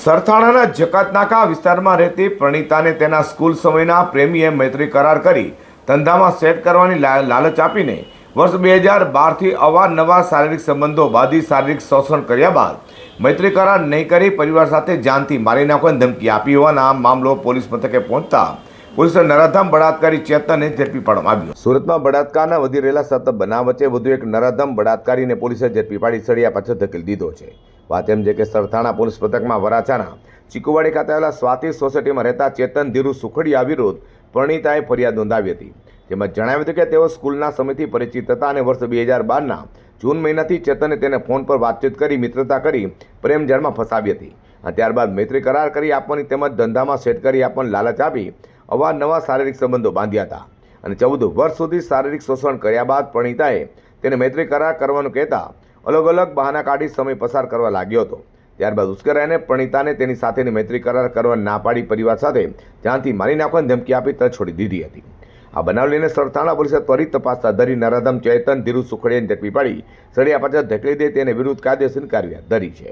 સરથાણાના જકાતનાકા વિસ્તારમાં રહેતી પ્રણીતાને તેના સ્કૂલ સમયના પ્રેમીએ મૈત્રી કરાર કરી ધંધામાં સેટ કરવાની લાલચ આપીને વર્ષ 2012થી અવારનવાર શારીરિક સંબંધો બાંધી શારીરિક શોષણ કર્યા બાદ મૈત્રી કરાર નહીં કરી પરિવાર સાથે જાનથી મારી નાખવાની ધમકી આપી હોવાના મામલો પોલીસ મથકે પહોંચતા પોલીસે નરાધમ બળાત્કારી ચેતનને ઝડપી પાડવામાં આવ્યો। સુરતમાં બળાત્કારના વધી રહેલા સતત બનાવ વચ્ચે વધુ એક નરાધમ બળાત્કારીને પોલીસે ઝડપી પાડી સળિયા પાછળ ધકેલી દીધો છે। વાત એમ છે કે સરથાણા પોલીસ મથકમાં વરાછાના ચીકુવાડી ખાતે આવેલા સ્વાતિ સોસાયટીમાં રહેતા ચેતન ધીરુ સુખડિયા વિરુદ્ધ પરણીતાએ ફરિયાદ નોંધાવી હતી, જેમાં જણાવ્યું હતું કે તેઓ સ્કૂલના સમયથી પરિચિત હતા અને વર્ષ 2012ના જૂન મહિનાથી ચેતને તેને ફોન પર વાતચીત કરી મિત્રતા કરી પ્રેમ જાળમાં ફસાવી હતી અને ત્યારબાદ મૈત્રી કરાર કરી આપવાની તેમજ ધંધામાં સેટ કરી આપવાની લાલચ આપી અવારનવાર શારીરિક સંબંધો બાંધ્યા હતા અને 14 વર્ષ સુધી શારીરિક શોષણ કર્યા બાદ પરણીતાએ તેને મૈત્રી કરાર કરવાનું કહેતા અલગ અલગ બહાના કાઢી સમય પસાર કરવા લાગ્યો હતો। ત્યારબાદ ઉશ્કેરાઈને પરણીતાને તેની સાથેની મૈત્રી કરાર કરવા ના પાડી પરિવાર સાથે જાનથી મારી નાખવાની ધમકી આપી તરત છોડી દીધી હતી। આ બનાવ લઈને સરથાણા પોલીસે ત્વરિત તપાસ હાથ ધરી નરાધમ ચેતન ધીરુ સુખડિયાને ઝડપી પાડી સળિયા પાછળ ધકેલી દે તેને વિરુદ્ધ કાયદેસરની કાર્યવાહી ધરી છે।